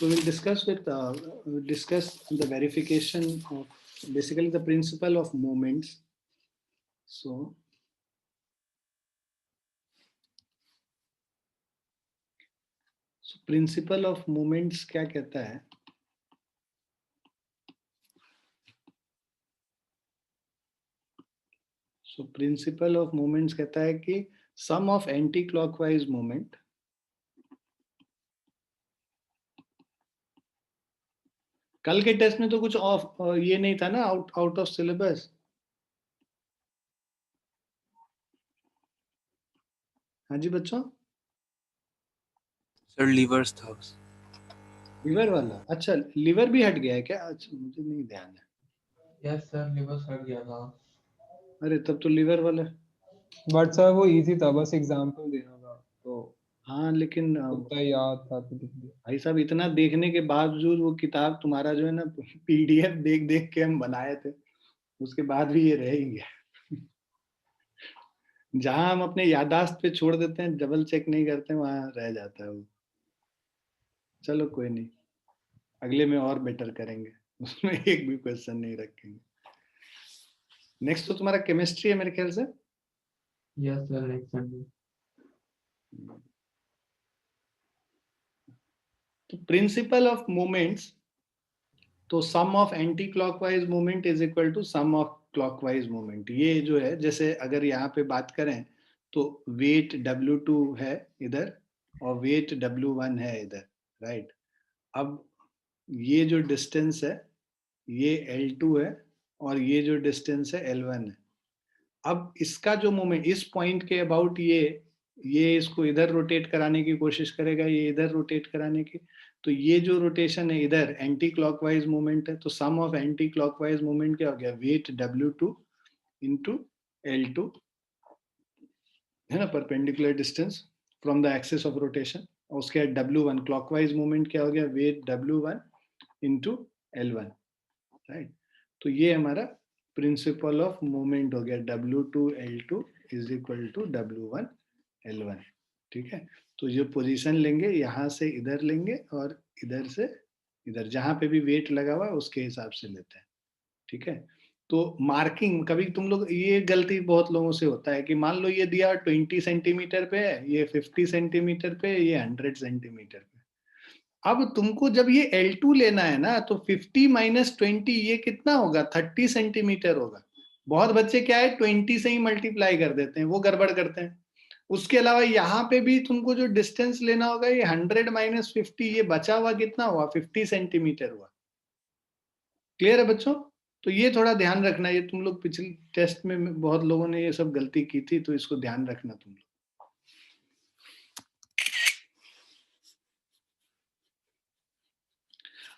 So we'll discuss the verification of basically the principle of moments. So principle of moments क्या कहता है? So principle of moments कहता है कि sum of anti-clockwise moment कल के टेस्ट में तो कुछ ऑफ ये नहीं था ना, आउट ऑफ सिलेबस. हाँ जी बच्चों. सर लीवर्स था. लीवर वाला. अच्छा, लीवर भी हट गया है क्या? अच्छा, मुझे नहीं ध्यान है. यस सर, लीवर हट गया था. अरे तब तो लीवर वाला. बट सर वो इजी था, बस एग्जांपल देना था तो. हाँ लेकिन उतना याद था तो लिख दिया. भाई साहब, इतना देखने के बावजूद वो किताब तुम्हारा जो है ना, पीडीएफ देख देख के हम बनाए थे, उसके बाद भी ये रह ही गया. जहां हम अपने यादाश्त पे छोड़ देते हैं, डबल चेक नहीं करते, वहां रह जाता है वो. चलो कोई नहीं, अगले में और बेटर करेंगे, उसमें एक भी क्वेश्चन नहीं रखेंगे. नेक्स्ट तो तुम्हारा केमिस्ट्री है मेरे ख्याल से. Yes sir, next Sunday. तो प्रिंसिपल ऑफ मोमेंट्स, तो sum of anti clockwise moment is equal to sum of clockwise moment. ये जो है, जैसे अगर यहाँ पे बात करें तो वेट W2 है इधर और वेट W1 है इधर, राइट. अब ये जो डिस्टेंस है ये L2 है और ये जो डिस्टेंस है L1 है. अब इसका जो मोमेंट इस पॉइंट के अबाउट ये इसको इधर रोटेट कराने की कोशिश करेगा, ये इधर रोटेट कराने की. तो ये जो रोटेशन है इधर एंटी क्लॉकवाइज मूवमेंट है. तो sum of anti clockwise movement क्या हो गया? वेट W2 इंटू L2 है ना, perpendicular distance from the axis of rotation. और उसके बाद W1 क्लॉकवाइज मूवमेंट क्या हो गया? Weight W1 into L1, right. तो ये हमारा प्रिंसिपल ऑफ मूवमेंट हो गया. W2 L2 is equal to W1 L1. ठीक है. तो जो पोजीशन लेंगे, यहाँ से इधर लेंगे और इधर से इधर, जहां पे भी वेट लगा हुआ है उसके हिसाब से लेते हैं. ठीक है. तो मार्किंग, कभी तुम लोग, ये गलती बहुत लोगों से होता है कि मान लो ये दिया 20 सेंटीमीटर पे है, ये 50 सेंटीमीटर पे, ये 100 सेंटीमीटर पे. अब तुमको जब ये L2 लेना है ना, तो 50 माइनस 20 ये कितना होगा? 30 सेंटीमीटर होगा. बहुत बच्चे क्या है, 20 से ही मल्टीप्लाई कर देते हैं, वो गड़बड़ करते हैं. उसके अलावा यहाँ पे भी तुमको जो डिस्टेंस लेना होगा, ये 100 माइनस 50, ये बचा हुआ कितना हुआ? 50 सेंटीमीटर हुआ. क्लियर है बच्चों? तो ये थोड़ा ध्यान रखना. ये तुम लोग पिछले टेस्ट में बहुत लोगों ने ये सब गलती की थी, तो इसको ध्यान रखना तुम लोग.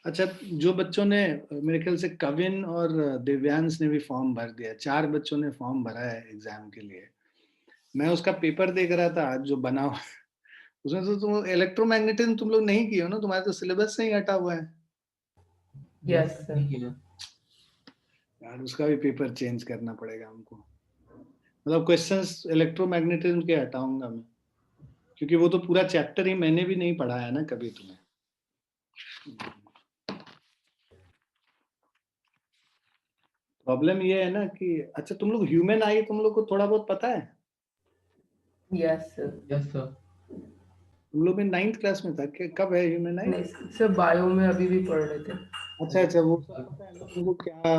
अच्छा, जो बच्चों ने, मेरे ख्याल से कविन और दिव्यांश ने भी फॉर्म भर दिया, 4 बच्चों ने फॉर्म भरा है एग्जाम के लिए. मैं उसका पेपर देख रहा था आज जो बना हुआ, उसमें तो तुम इलेक्ट्रोमैग्नेटिज्म तुम लोग नहीं किए हो ना, तुम्हारे तो सिलेबस से ही हटा हुआ है. Yes sir. यार उसका भी पेपर चेंज करना पड़ेगा हमको. मतलब क्वेश्चंस इलेक्ट्रोमैग्नेटिज्म के हटाऊंगा मैं, क्योंकि वो तो पूरा चैप्टर ही मैंने भी नहीं पढ़ाया ना कभी तुम्हें. प्रॉब्लम ये है ना कि, अच्छा तुम लोग ह्यूमन आई तुम लोग को थोड़ा बहुत पता है? Yes sir. Yes sir. तुम लोग में 9th क्लास में था कि कब है ह्यूमन आई? नहीं सर, बायो में अभी भी पढ़ रहे थे. अच्छा, वो सब पता है ना तुमको? क्या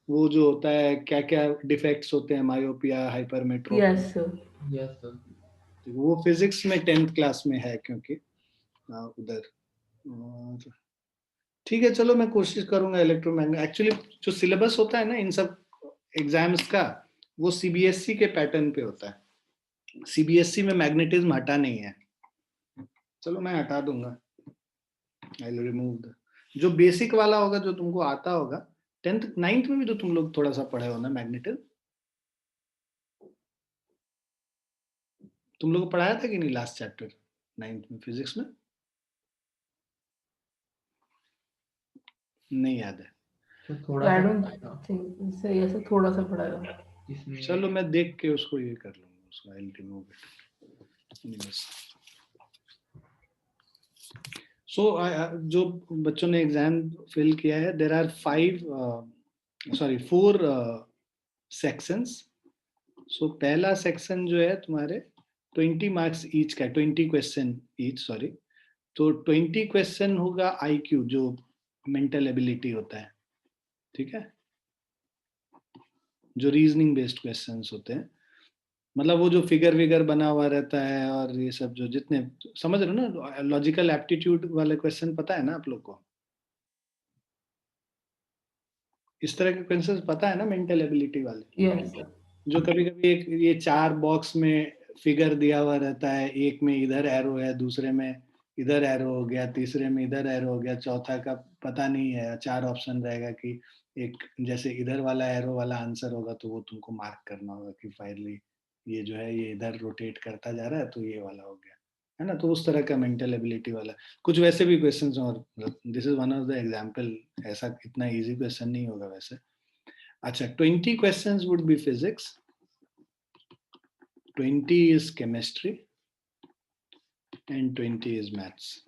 वो जो होता है, क्या क्या डिफेक्ट्स होते हैं, myopia, hypermetropia? Yes sir. Yes sir. वो फिजिक्स में 10th क्लास में है, क्योंकि उधर. ठीक है, चलो मैं कोशिश करूंगा इलेक्ट्रोमैग्नेट. एक्चुअली जो सिलेबस होता है ना इन सब एग्जाम्स का, वो सीबीएसई के पैटर्न पे होता है. सीबीएसई में मैग्नेटिज्म हटा नहीं है. चलो मैं हटा दूंगा. आई विल रिमूव द जो बेसिक वाला होगा, जो तुमको आता होगा. 10th 9th में भी तो तुम लोग थोड़ा सा पढ़े हो ना मैग्नेटिज्म. तुम लोग को पढ़ाया था कि नहीं लास्ट चैप्टर 9th में फिजिक्स में? नहीं याद है. थोड़ा आई सा डोंट थिंक सर, ऐसा थोड़ा सा पढ़ाया. इसमें. चलो मैं देख के उसको ये कर लूंगा, उसको आई विल रिमूव इट. सो जो बच्चों ने एग्जाम फिल किया है, देर आर 4 सेक्शंस. सो पहला सेक्शन जो है तुम्हारे 20 मार्क्स ईच का, 20 क्वेश्चन ईच, सॉरी. तो 20 क्वेश्चन होगा IQ, जो मेंटल एबिलिटी होता है, ठीक है, जो रीजनिंग बेस्ड क्वेश्चंस होते हैं. मतलब वो जो फिगर विगर बना हुआ रहता है और ये सब जो जितने, समझ रहे हो ना, लॉजिकल एप्टीट्यूड वाले क्वेश्चन पता है ना आप लोग को? इस तरह के क्वेश्चंस पता है ना, मेंटल एबिलिटी वाले, यस सर. जो कभी कभी एक ये 4 बॉक्स में फिगर दिया हुआ रहता है, एक में इधर एरो है, दूसरे में इधर एरो हो गया, तीसरे में इधर एरो हो गया, चौथा का पता नहीं है. 4 ऑप्शन रहेगा कि एक जैसे इधर वाला एरो वाला आंसर होगा तो वो तुमको मार्क करना होगा कि फाइनली ये जो है ये इधर रोटेट करता जा रहा है तो ये वाला हो गया, है ना. तो उस तरह का मेंटल एबिलिटी वाला कुछ वैसे भी क्वेश्चन. और this is one of the example. ऐसा इतना इजी क्वेश्चन नहीं होगा वैसे. अच्छा, 20 questions would be physics, 20 is chemistry, and 20 is maths.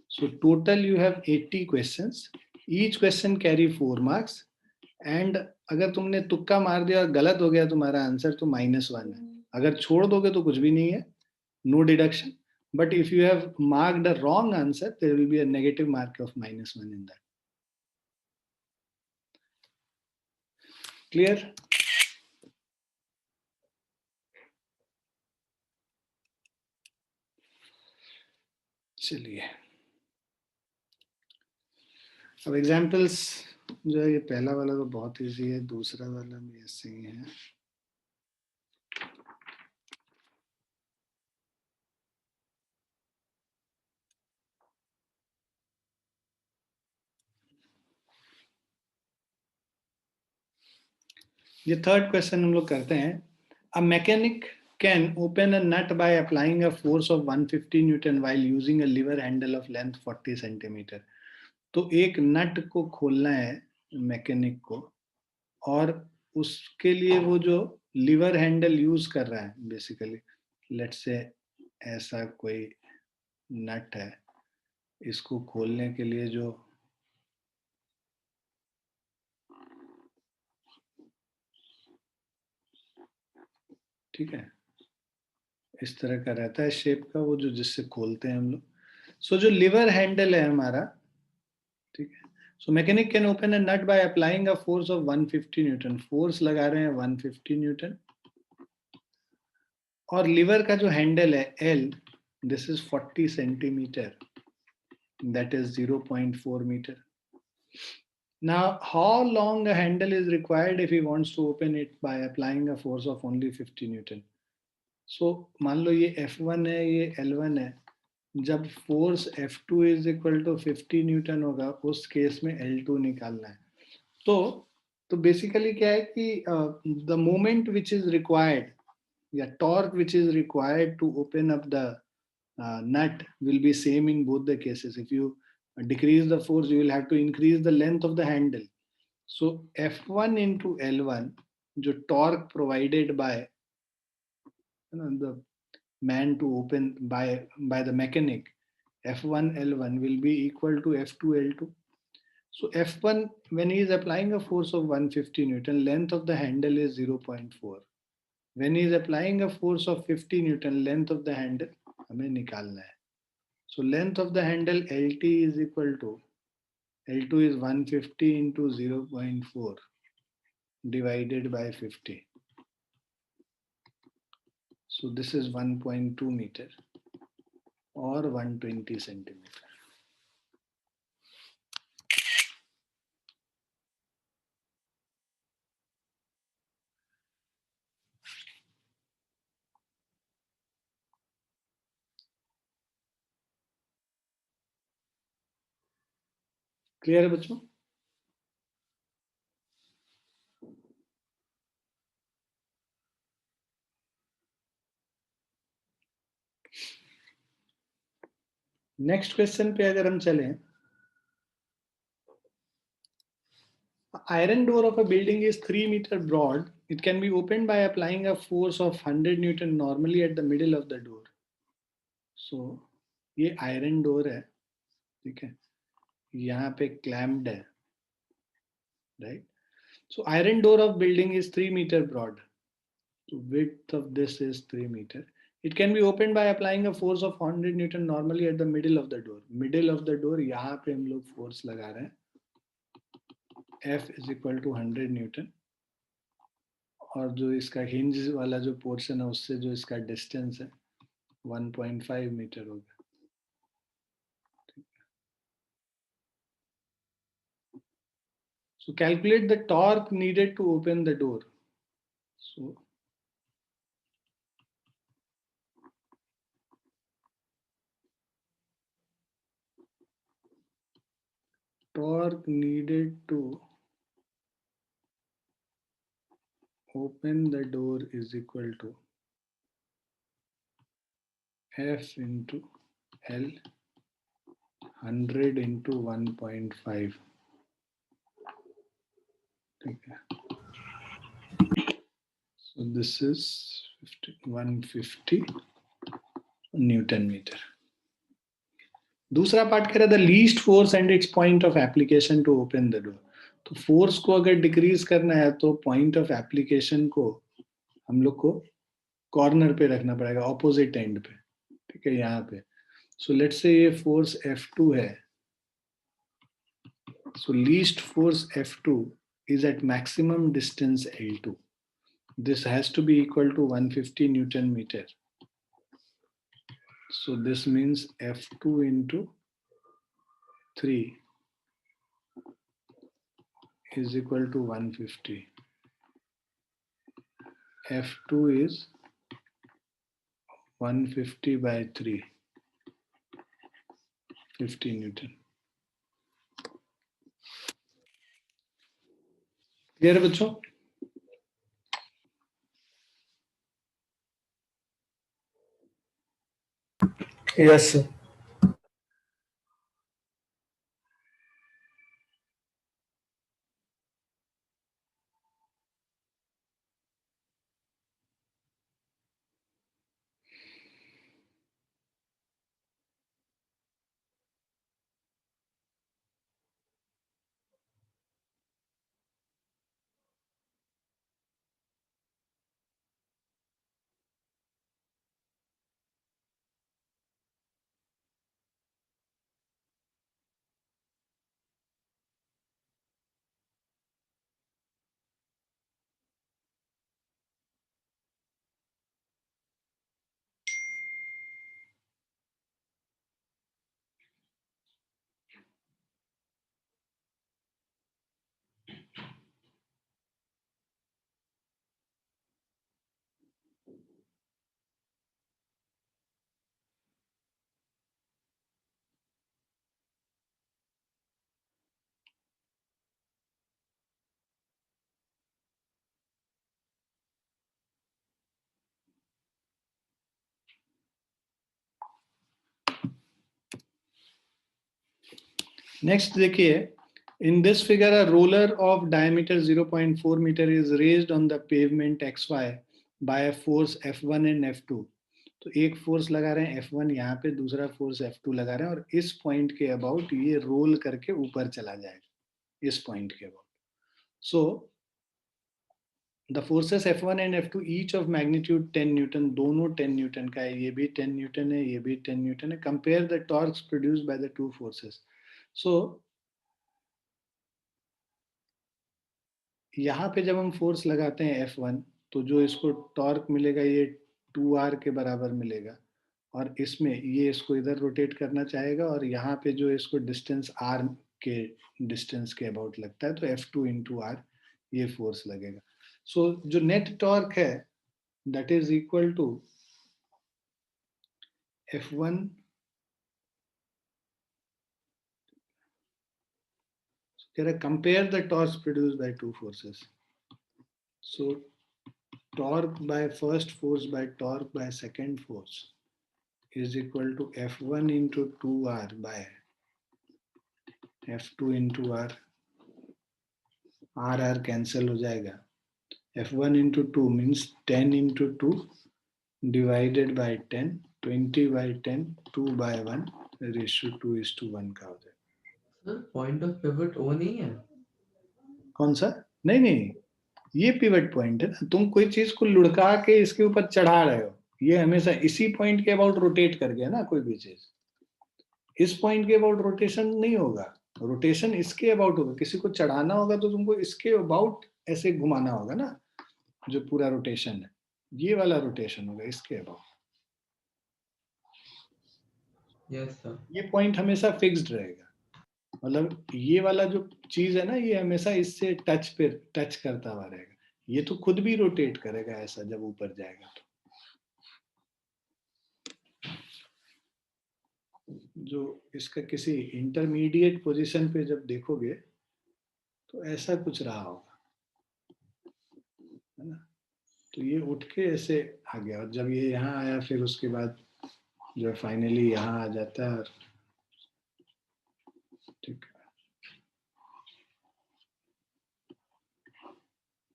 So total you have 80 questions. Each question carry 4 marks. And अगर तुमने तुक्का मार दिया और गलत हो गया तुम्हारा आंसर तो -1 है. अगर छोड़ दोगे तो कुछ भी नहीं है, no deduction. But if you have marked a wrong answer, there will be a negative mark of -1 in that. Clear? चलिए, अब एग्जाम्पल्स जो है, ये पहला वाला तो बहुत इजी है, दूसरा वाला भी ऐसे ही है. ये थर्ड क्वेश्चन हम लोग करते हैं. A mechanic can open a nut by applying a force of 150 Newton while using a lever handle of length 40 centimeter. तो एक नट को खोलना है मैकेनिक को, और उसके लिए वो जो लीवर हैंडल यूज कर रहा है, बेसिकली लेट्स से ऐसा कोई नट है, इसको खोलने के लिए जो ठीक है इस तरह का रहता है शेप का, वो जो जिससे खोलते हैं हम लोग. सो जो लीवर हैंडल है हमारा, ठीक है. So mechanic can open a nut by applying a force of 150 newton. Force लगा रहे हैं 150 न्यूटन. और लीवर का जो हैंडल है L, this is 40 centimetre, that is 0.4 meter. Now, how long a handle is required if he wants to open it by applying a force of only 50 Newton? So, मान लो ये F1 है, ये L1 है. जब force F2 is equal to 50 Newton होगा, उस case में L2 निकालना है. तो बेसिकली क्या है कि the moment which is required, या torque which is required to open up the nut will be same in both the cases. If you decrease the force, you will have to increase the length of the handle. So F1 into L1, जो torque provided by the man to open by the mechanic, F1 L1 will be equal to F2 L2. So F1, when he is applying a force of 150 Newton, length of the handle is 0.4. When he is applying a force of 50 Newton, length of the handle हमें निकालना है. So length of the handle LT is equal to, L2 is 150 into 0.4 divided by 50. So this is 1.2 meter or 120 centimeter. Clear है बच्चों? Next question पे अगर हम चलें, iron door of a building is 3 meter broad. It can be opened by applying a force of 100 Newton normally at the middle of the door. So ये iron door है, ठीक है, यहाँ पे क्लैम्प्ड है, right. So iron door of building is 3 meter broad. So width of this is 3 meter. It can be opened by applying a force of 100 Newton normally at the middle of the door. Middle of the door, यहाँ पे हम लोग force लगा रहे हैं. F is equal to 100 Newton. और जो इसका hinge वाला जो portion है उससे जो इसका distance है 1.5 मीटर होगा. So calculate the torque needed to open the door. So torque needed to open the door is equal to F into L 100 into 1.5. Okay. So this is 150 Newton meter. दूसरा part कह रहा था least force and its point of application to open the door. तो force को अगर decrease करना है तो पॉइंट ऑफ एप्लीकेशन को हम लोग को कॉर्नर पे रखना पड़ेगा, ऑपोजिट एंड पे. ठीक है, यहाँ पे. सो लेट्स से ये फोर्स F2 है. So least force F2 is at maximum distance L2. This has to be equal to 150 Newton meter. So this means F2 into 3 is equal to 150. F2 is 150 by 3, 50 Newton. Clear है बच्चों? Yes, sir. Next देखिए, in this figure a roller of diameter 0.4 meter is raised on the pavement XY by a force F1 and F2. तो एक force लगा रहे हैं F1 यहाँ पे, दूसरा फोर्स F2 लगा रहे हैं और इस पॉइंट के अबाउट ये रोल करके ऊपर चला जाएगा, इस पॉइंट के about. So the forces F1 and F2 each of magnitude 10 Newton, दोनों 10 न्यूटन का है, ये भी 10 न्यूटन है, ये भी 10 न्यूटन है. Compare the torques produced by the two forces. So यहाँ पे जब हम फोर्स लगाते हैं F1 तो जो इसको टॉर्क मिलेगा ये 2R के बराबर मिलेगा, और इसमें ये इसको इधर रोटेट करना चाहेगा और यहाँ पे जो इसको डिस्टेंस R के डिस्टेंस के अबाउट लगता है तो F2 into R ये फोर्स लगेगा. सो जो नेट टॉर्क है that is equal to F1 compare the torques produced by two forces. So torque by first force by torque by second force is equal to F1 into 2R by F2 into R. R cancel हो जाएगा. F1 into 2 means 10 into 2 divided by 10, 20 by 10, 2 by 1, ratio 2:1 का हो जाएगा। Sir point of pivot ओ नहीं है? कौन सा? नहीं नहीं, ये पिवट पॉइंट है ना, तुम कोई चीज को लुढ़का के इसके ऊपर चढ़ा रहे हो, ये हमेशा इसी पॉइंट के अबाउट रोटेट कर गया ना कोई भी चीज, इस पॉइंट के अबाउट रोटेशन नहीं होगा, रोटेशन इसके अबाउट होगा, किसी को चढ़ाना होगा तो तुमको इसके अबाउट ऐसे घुमाना होगा ना, जो पूरा रोटेशन है ये वाला रोटेशन होगा इसके अबाउट। Yes sir. ये पॉइंट हमेशा फिक्स्ड रहेगा, मतलब ये वाला जो चीज है ना ये हमेशा इससे टच करता हुआ रहेगा, ये तो खुद भी रोटेट करेगा ऐसा जब ऊपर जाएगा तो। जो इसका किसी इंटरमीडिएट पोजीशन पे जब देखोगे तो ऐसा कुछ रहा होगा, है ना, तो ये उठ के ऐसे आ गया और जब ये यहाँ आया फिर उसके बाद जो फाइनली यहाँ आ जाता है और ठीक है,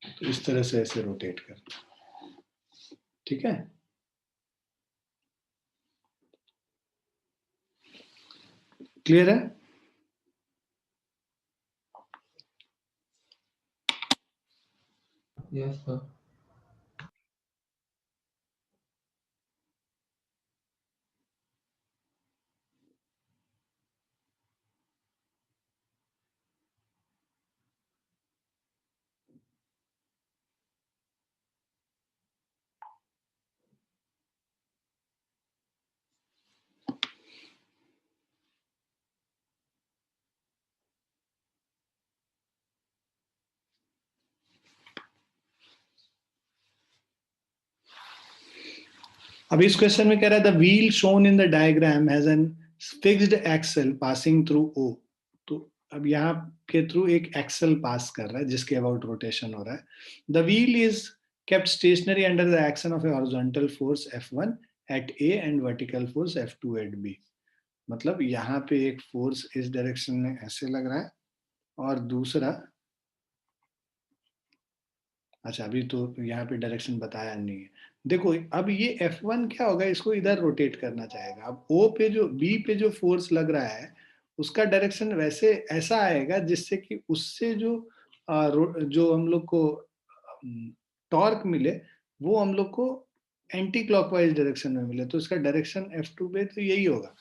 तो इस तरह से ऐसे रोटेट करता है, ठीक है। क्लियर है? Yes sir. अब इस क्वेश्चन में कह रहा है the wheel shown in the diagram has an fixed axle passing through O, तो अब यहाँ के थ्रू एक एक्सल पास कर रहा है जिसके अबाउट रोटेशन हो रहा है। The wheel is kept stationary under the action of a horizontal force F1 at A and vertical force F2 at B। मतलब यहाँ पे एक फोर्स इस डायरेक्शन में ऐसे लग रहा है और दूसरा, अच्छा अभी तो यहाँ पे डायरेक्शन बताया नहीं है, देखो अब ये F1 क्या होगा, इसको इधर रोटेट करना चाहेगा, अब O पे जो B पे जो फोर्स लग रहा है उसका डायरेक्शन वैसे ऐसा आएगा जिससे कि उससे जो हम लोग को टॉर्क मिले वो हम लोग को एंटी क्लॉकवाइज डायरेक्शन में मिले, तो इसका डायरेक्शन F2 पे तो यही होगा,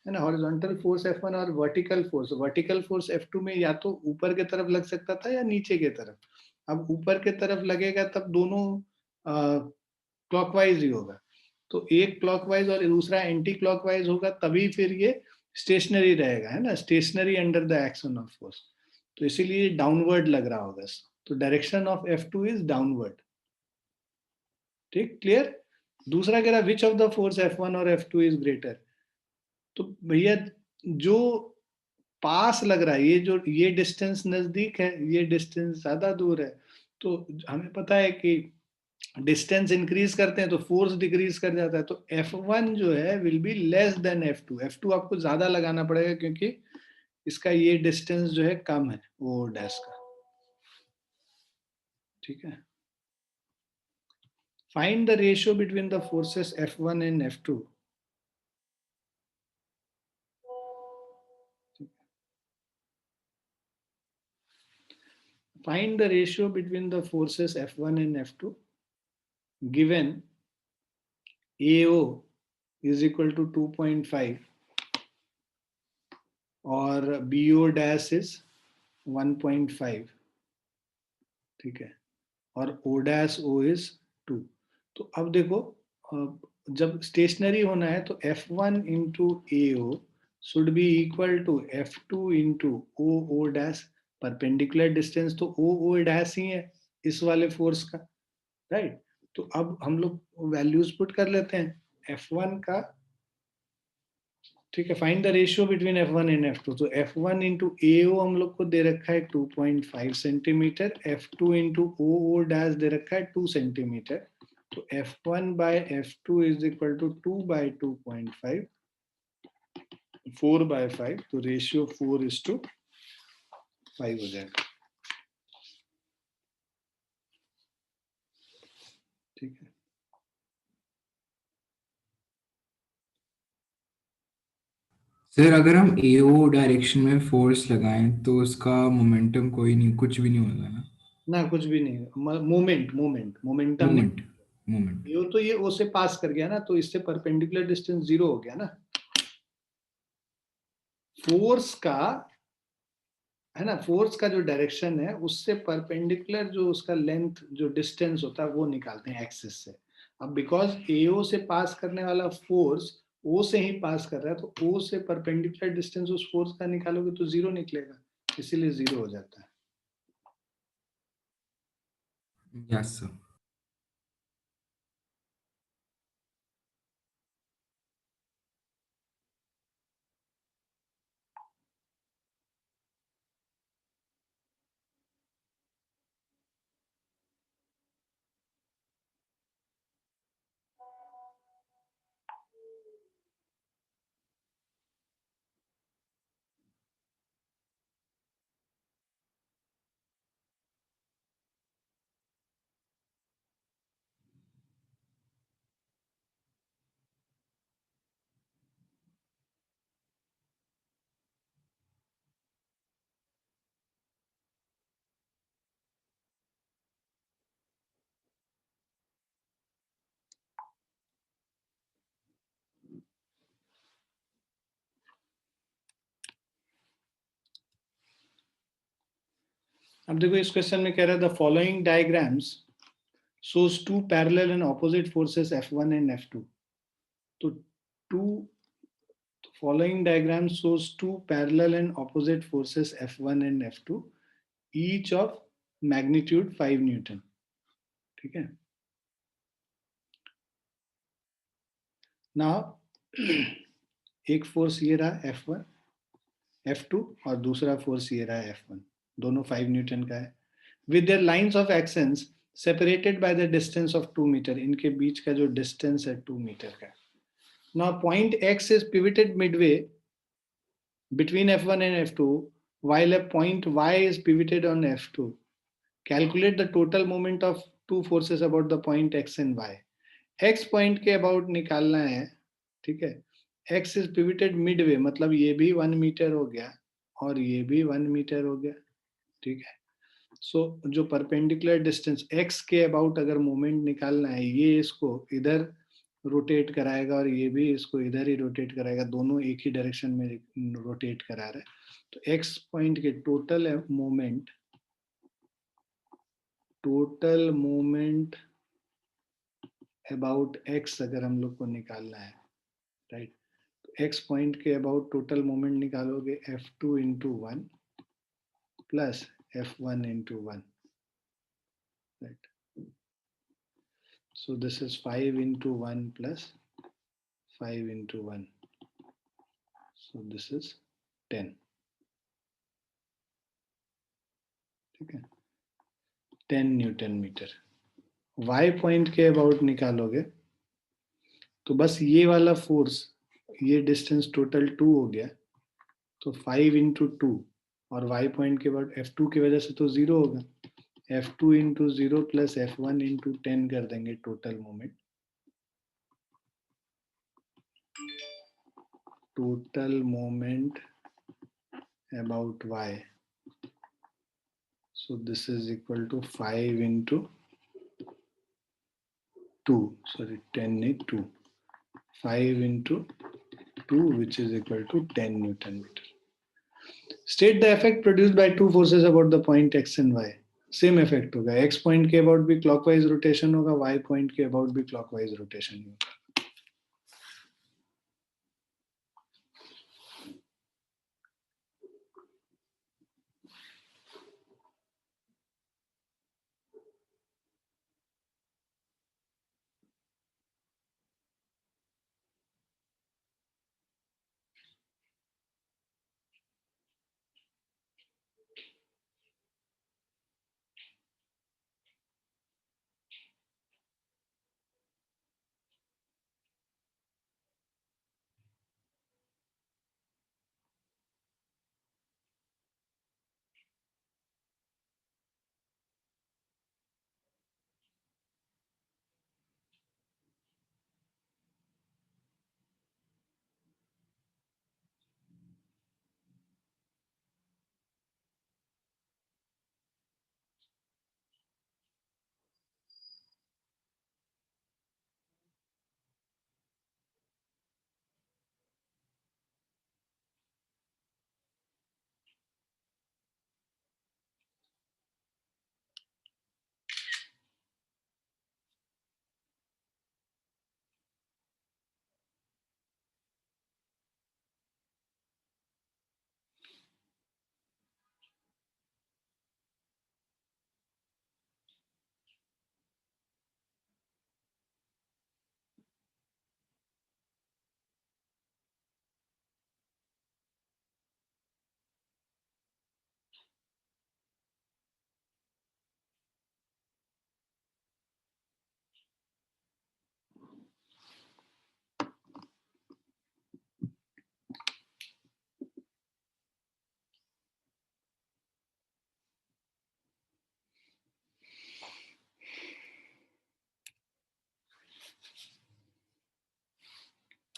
है ना, हॉरिजॉन्टल फोर्स F1 और वर्टिकल फोर्स F2 में या तो ऊपर के तरफ लग सकता था या नीचे के तरफ, अब ऊपर के तरफ लगेगा तब दोनों क्लॉकवाइज ही होगा, तो एक क्लॉकवाइज और दूसरा एंटी क्लॉकवाइज होगा तभी फिर ये स्टेशनरी रहेगा, है ना, stationary under the action of force, तो इसीलिए डाउनवर्ड लग रहा होगा, तो direction of F2 is downward. ठीक, क्लियर। दूसरा कह रहा which of the force F1 और F2 इज ग्रेटर, तो भैया जो पास लग रहा है, ये डिस्टेंस नजदीक है, ये डिस्टेंस ज्यादा दूर है, तो हमें पता है कि डिस्टेंस इंक्रीज करते हैं तो फोर्स डिक्रीज कर जाता है, तो F1 जो है will be less than F2, F2 आपको ज्यादा लगाना पड़ेगा क्योंकि इसका ये डिस्टेंस जो है कम है वो डैश का, ठीक है। Find the ratio between the forces F1 and F2, find the ratio between the forces F1 and F2 given AO is equal to 2.5 और BO dash is 1.5, ठीक है, और O dash O is 2। तो अब देखो जब स्टेशनरी होना है तो F1 into AO should be equal to F2 into OO dash, perpendicular distance तो OO dash ही है इस वाले फोर्स का, राइट, तो अब हम लोग वैल्यूज पुट कर लेते हैं F1 का, ठीक है, find the ratio between F1 and F2, तो F1 इंटू AO हम लोग को दे रखा है 2.5 centimetre, F2 into OO dash दे रखा है 2 सेंटीमीटर, तो F1 by F2 is equal to 2 by 2.5, 4 by 5, तो रेशियो 4:5 हो जाएगा, ठीक है। सर अगर हम एओ डायरेक्शन में फोर्स लगाएं तो उसका मोमेंटम कोई नहीं, कुछ भी नहीं होगा ना? ना कुछ भी नहीं, मोमेंटम नहीं। मोमेंट मोमेंट ये तो ये ओ से पास कर गया ना, तो इससे परपेंडिकुलर डिस्टेंस 0 हो गया ना। फोर्स का, है ना, फोर्स का जो डायरेक्शन है उससे परपेंडिकुलर जो उसका लेंथ, जो डिस्टेंस होता है वो निकालते हैं एक्सिस से। अब बिकॉज एओ से पास करने वाला फोर्स ओ से ही पास कर रहा है, तो ओ से परपेंडिकुलर डिस्टेंस उस फोर्स का निकालोगे तो 0 निकलेगा, इसीलिए 0 हो जाता है। Yes sir. अब देखो इस क्वेश्चन में कह रहा है the following diagrams shows two parallel and opposite forces F1 and F2. तो two following diagram shows two parallel and opposite forces F1 and F2, each of magnitude 5 Newton. ठीक है। Now एक फोर्स ये रहा F1 F2 और दूसरा force ये रहा F1, दोनों 5 न्यूटन का है। With their lines of actions separated by the distance of 2 metre, इनके बीच का जो डिस्टेंस है 2 मीटर का। Now point X is pivoted midway between F1 and F2, while a point Y is pivoted on F2. Calculate the total moment of two forces about the point X and Y. X point के about निकालना है, ठीक है। X is pivoted midway, मतलब ये भी 1 metre हो गया और ये भी 1 मीटर हो गया, ठीक है। सो जो परपेंडिकुलर डिस्टेंस X के अबाउट अगर मोमेंट निकालना है, ये इसको इधर रोटेट कराएगा और ये भी इसको इधर ही रोटेट कराएगा, दोनों एक ही डायरेक्शन में रोटेट करा रहा है। तो एक्स पॉइंट के टोटल मोमेंट अबाउट एक्स अगर हम लोग को निकालना है, राइट, तो एक्स पॉइंट के अबाउट टोटल मोमेंट निकालोगे F2 into 1 plus F1 into 1, right. So this is 5 into 1 plus 5 into 1. So this is 10. ठीक है, 10 न्यूटन मीटर। Y पॉइंट के अबाउट निकालोगे तो बस ये वाला फोर्स, ये डिस्टेंस टोटल 2 हो गया, तो 5 इंटू 2 और Y पॉइंट के बाद F2 की वजह से तो 0 होगा, F2 into 0 plus F1 into 10 कर देंगे total moment. Total moment about Y, so this is equal to 5 into 2, sorry 10 नहीं 2, 5 into 2 which is equal to 10 Newton meter. State the effect produced by two forces about the point X and Y. Same effect होगा, X point के about भी clockwise rotation होगा, Y point के about भी clockwise rotation होगा।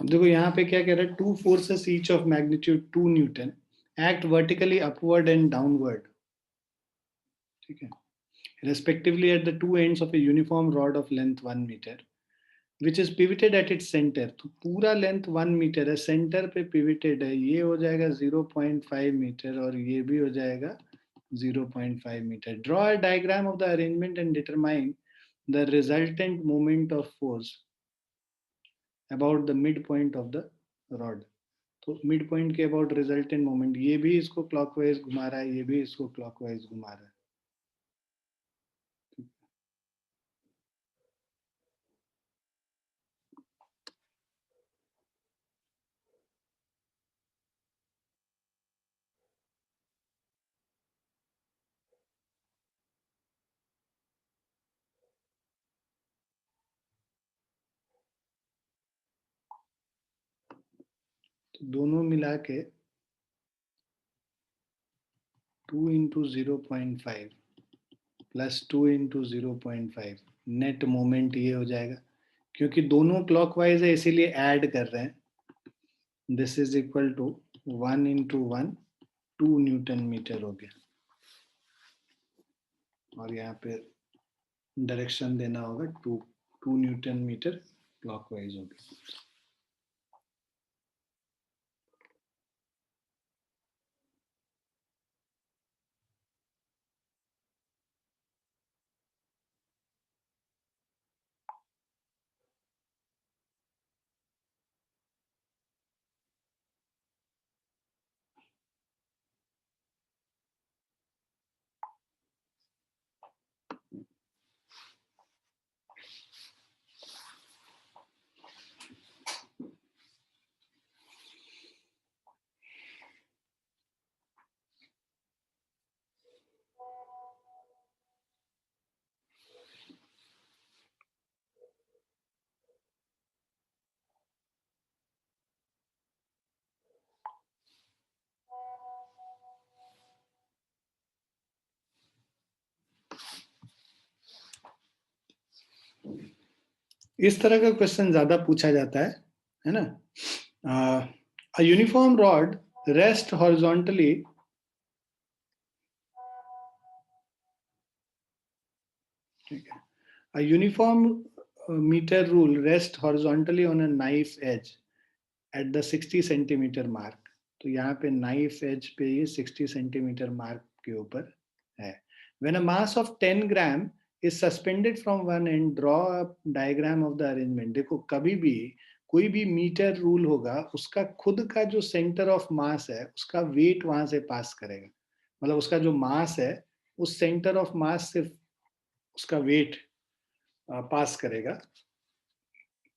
देखो यहाँ पे क्या कह रहा है, 2 forces each of magnitude 2 Newton act vertically upward and downward, ठीक है, respectively at the two ends of a uniform rod of length 1 meter which is pivoted at its center. तो पूरा लेंथ 1 मीटर है, सेंटर पे pivoted है, ये हो जाएगा 0.5 मीटर और ये भी हो जाएगा 0.5 metre. Draw a diagram of the arrangement and determine the resultant moment of force about the midpoint of the rod. तो मिड पॉइंट के अबाउट रिजल्टेंट मोमेंट, ये भी इसको क्लॉकवाइज घुमा रहा है, ये भी इसको क्लॉकवाइज घुमा रहा है. तो दोनों मिला के 2 into 0.5 plus 2 into 0.5 net moment ये हो जाएगा, क्योंकि दोनों क्लॉकवाइज है इसीलिए ऐड कर रहे हैं. This is equal to 1 into 1 2 newton metre हो गया, और यहाँ पे डायरेक्शन देना होगा 2 न्यूटन मीटर क्लॉकवाइज हो गया. इस तरह का क्वेश्चन ज्यादा पूछा जाता है ना. A uniform rod rest horizontally, ठीक है, a uniform meter rule rests horizontally on a knife edge at the 60 centimeter mark. तो यहाँ पे knife edge पे ये 60 centimeter mark के ऊपर है. When a mass of 10 gram is suspended from one end, draw a diagram of the arrangement. देखो कभी भी कोई भी मीटर रूल होगा, उसका खुद का जो सेंटर ऑफ मास है उसका वेट वहां से पास करेगा, मतलब उसका जो मास है उस सेंटर ऑफ मास से उसका वेट पास करेगा.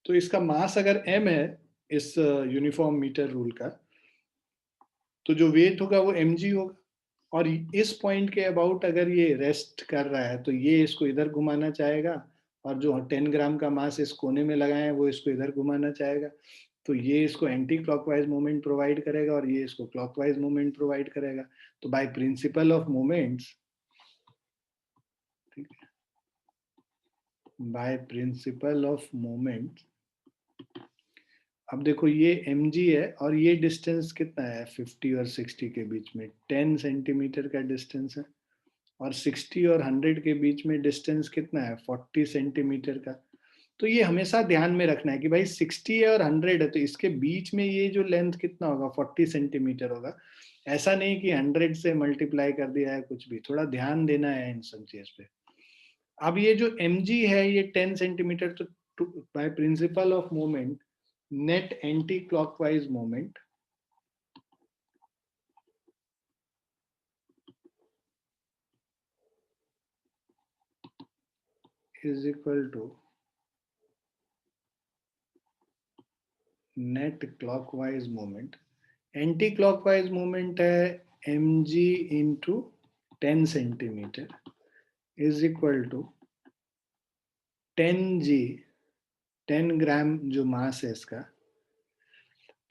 तो इसका मास अगर m है इस यूनिफॉर्म मीटर रूल का, तो जो वेट होगा वो mg होगा, और इस पॉइंट के अबाउट अगर ये रेस्ट कर रहा है तो ये इसको इधर घुमाना चाहेगा, और जो 10 ग्राम का मास इस कोने में लगाए हैं वो इसको इधर घुमाना चाहेगा. तो ये इसको एंटी क्लॉकवाइज मोमेंट प्रोवाइड करेगा और ये इसको क्लॉकवाइज मोमेंट प्रोवाइड करेगा. तो बाय प्रिंसिपल ऑफ मोमेंट्स, ठीक है, बाय प्रिंसिपल ऑफ मोमेंट, अब देखो ये mg है और ये डिस्टेंस कितना है 50 और 60 के बीच में, 10 सेंटीमीटर का डिस्टेंस है, और 60 और 100 के बीच में डिस्टेंस कितना है 40 सेंटीमीटर का. तो ये हमेशा ध्यान में रखना है कि भाई 60 और 100 है तो इसके बीच में ये जो लेंथ कितना होगा 40 सेंटीमीटर होगा. ऐसा नहीं कि 100 से मल्टीप्लाई कर दिया है, कुछ भी थोड़ा ध्यान देना है इन सब चीज पे. अब ये जो mg है ये 10 सेंटीमीटर, तो by principle of moment net anti-clockwise moment is equal to net clockwise moment. Anti-clockwise moment है mg into 10 centimetre is equal to 10g, 10 ग्राम जो मास है इसका,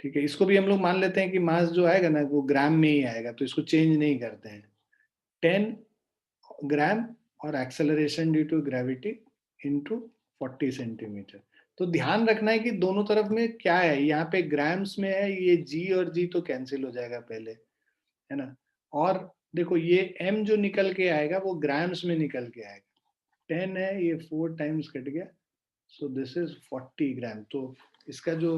ठीक है. इसको भी हम लोग मान लेते हैं कि मास जो आएगा ना वो ग्राम में ही आएगा, तो इसको चेंज नहीं करते हैं. 10 ग्राम और acceleration due to gravity into 40 centimetre, तो ध्यान रखना है कि दोनों तरफ में क्या है, यहाँ पे ग्राम्स में है, ये जी और जी तो कैंसिल हो जाएगा पहले, है ना। और देखो ये m जो निकल के आएगा वो ग्राम्स में निकल के आएगा, 10 है, ये 4 टाइम्स कट गया, सो दिस इज 40 ग्राम। तो इसका जो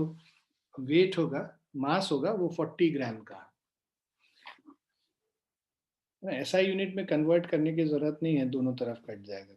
वेट होगा, मास होगा, वो 40 ग्राम का। ऐसा यूनिट में कन्वर्ट करने की जरूरत नहीं है, दोनों तरफ कट जाएगा।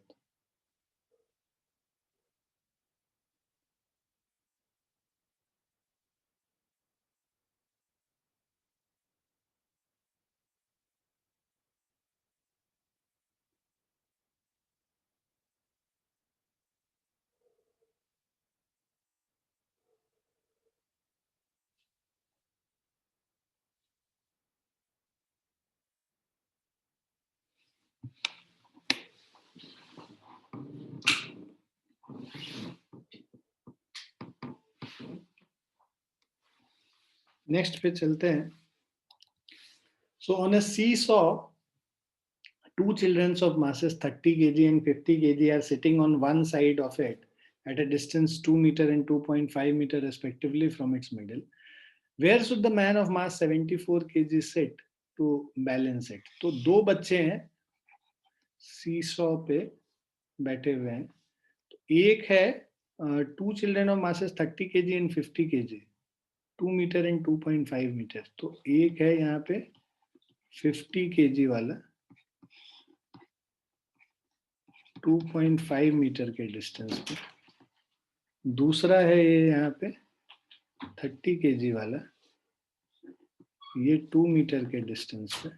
नेक्स्ट पे चलते हैं। So on a seesaw, two children of masses 30 kg and 50 kg are sitting on one side of it at a distance 2 meter and 2.5 meter respectively from its middle. Where should the man of mass 74 kg sit to balance it? तो दो बच्चे हैं सी saw पे बैठे हुए हैं, तो एक है two children of masses 30 kg and 50 kg, 2 metre and 2.5 metre. तो एक है यहाँ पे 50 kg वाला 2.5 मीटर के डिस्टेंस पे, दूसरा है ये यहाँ पे 30 kg वाला, ये 2 मीटर के डिस्टेंस पे,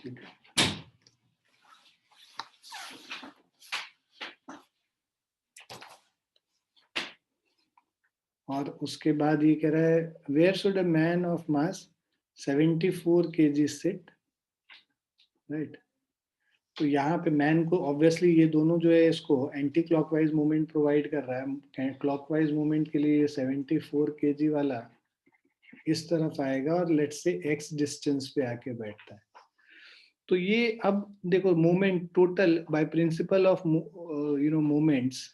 ठीक है। और उसके बाद ये कह रहा है where should a man of mass 74 kg sit, right. तो यहाँ पे मैन को ऑब्वियसली ये दोनों जो है इसको एंटी क्लॉकवाइज मूवमेंट प्रोवाइड कर रहा है। क्लॉकवाइज मूवमेंट के लिए ये 74 kg वाला इस तरफ आएगा और लेट्स से x डिस्टेंस पे आके बैठता है। तो ये अब देखो movement total by principle of movements,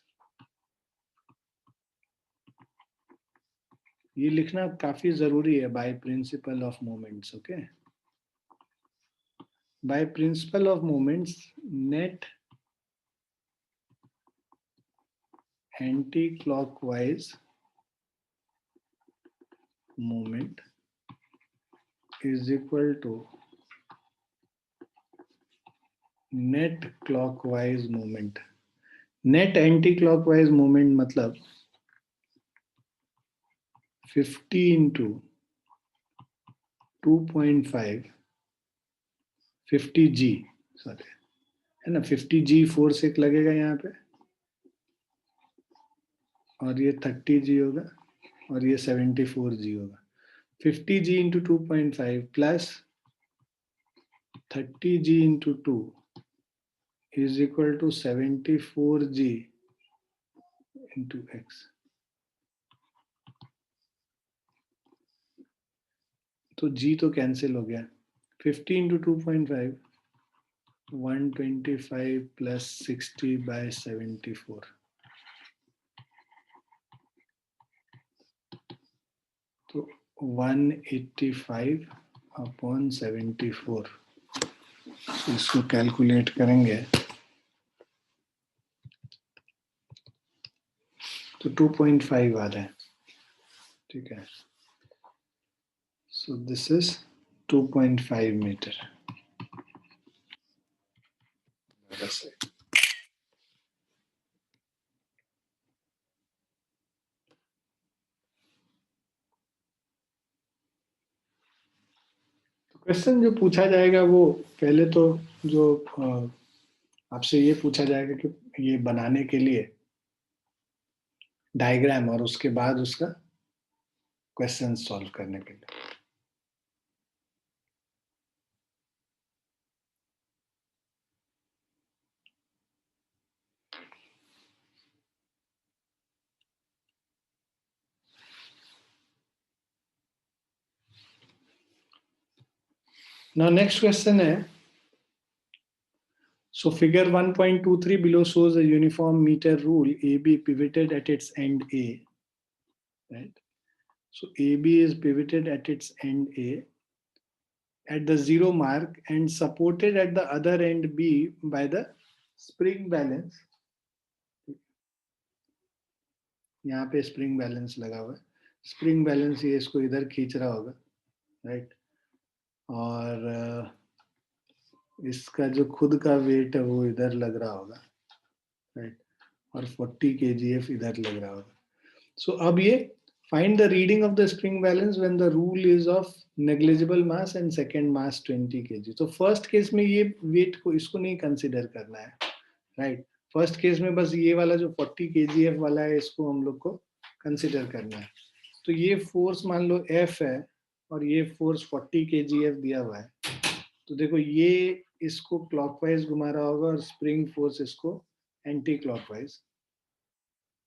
ये लिखना काफी जरूरी है, by principle of movements. Okay, by principle of movements net anti clockwise movement is equal to net clockwise movement. Net anti clockwise movement मतलब 50 इंटू 2.5 50G, सॉरी, है ना, 50G force एक लगेगा यहाँ पे, और ये 30G होगा, और ये 74G होगा। 50G into 2.5 plus 30G into 2 is equal to 74G into x। तो G तो कैंसिल हो गया, 50 इंटू 2.5 125 प्लस 60 बाय 74, तो 185 अपॉन 74। इसको कैलकुलेट करेंगे तो 2.5 आ रहा है, ठीक है। So this is 2.5 metre. Question जो पूछा जाएगा वो पहले तो जो आपसे ये पूछा जाएगा कि ये बनाने के लिए डायग्राम, और उसके बाद उसका क्वेश्चन सॉल्व करने के लिए। Now next question है, So figure 1.23 below shows a uniform meter rule AB pivoted at its end A, right? So AB is pivoted at its end A at the 0 mark and supported at the other end B by the spring balance. यहाँ पे spring balance लगा हुआ है, spring balance ये इसको इधर खींच रहा होगा, राइट? और इसका जो खुद का वेट है वो इधर लग रहा होगा, राइट? और 40 kgf इधर लग रहा होगा. सो अब ये find the reading of the spring balance when the rule is of negligible mass and second mass 20 kg. तो फर्स्ट केस में ये वेट को इसको नहीं कंसिडर करना है, राइट? फर्स्ट केस में बस ये वाला जो 40 kgf वाला है इसको हम लोग को कंसिडर करना है. तो ये फोर्स मान लो F है और ये फोर्स 40 kgf दिया हुआ है. तो देखो ये इसको क्लॉकवाइज घुमा रहा होगा और स्प्रिंग फोर्स इसको एंटी क्लॉकवाइज.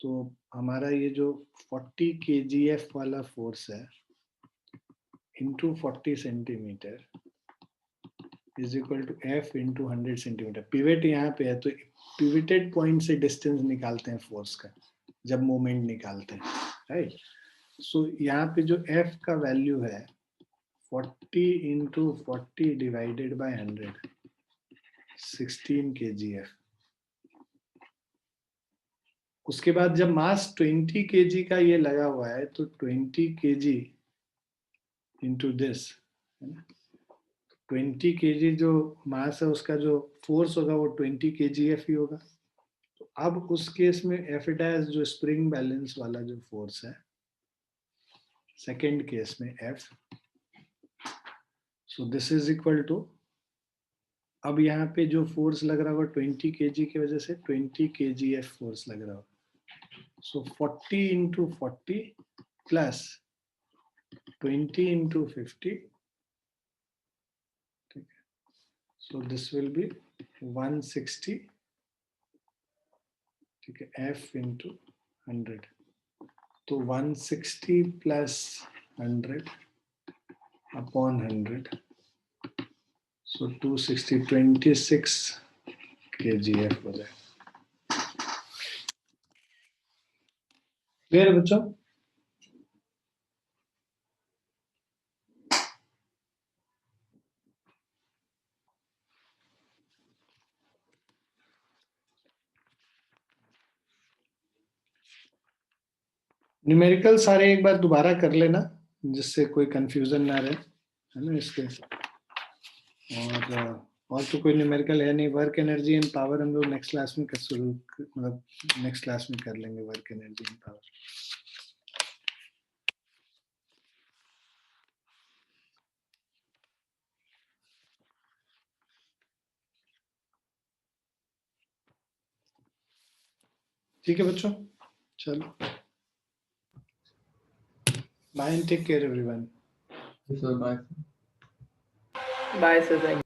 तो हमारा ये जो 40 kgf वाला फोर्स है into 40 centimetre is equal to F into 100 centimetre. Pivot यहाँ पे है तो पिवेटेड पॉइंट से डिस्टेंस निकालते हैं फोर्स का जब मोमेंट निकालते हैं, राइट? सो यहाँ पे जो F का वैल्यू है 40 इंटू 40 डिवाइडेड बाय 100, 16 kgf. उसके बाद जब मास 20 kg का ये लगा हुआ है तो 20 kg इंटू दिस, 20 kg जो मास है उसका जो फोर्स होगा वो 20 kgf ही होगा. तो अब उस केस में F डैश जो स्प्रिंग बैलेंस वाला जो फोर्स है सेकेंड केस में F, so this is equal to, अब यहाँ पे जो फोर्स लग रहा होगा 20 kg की वजह से 20 kgf फोर्स लग रहा होगा. So 40 into 40 plus 20 into 50. So this will be 160. Okay, F into 100. So 160 plus 100 upon 100. So 260, 26 kgf हो जाए. क्लियर है बच्चों? न्यूमेरिकल सारे एक बार दोबारा कर लेना जिससे कोई कंफ्यूजन ना रहे, है ना इसके. और तो कोई न्यूमेरिकल है नहीं. वर्क एनर्जी एंड पावर हम लोग नेक्स्ट क्लास में मतलब नेक्स्ट क्लास में कर लेंगे वर्क एनर्जी एंड पावर. ठीक है बच्चों, चलो bye and take care everyone. So bye. Bye, sir. Thank you.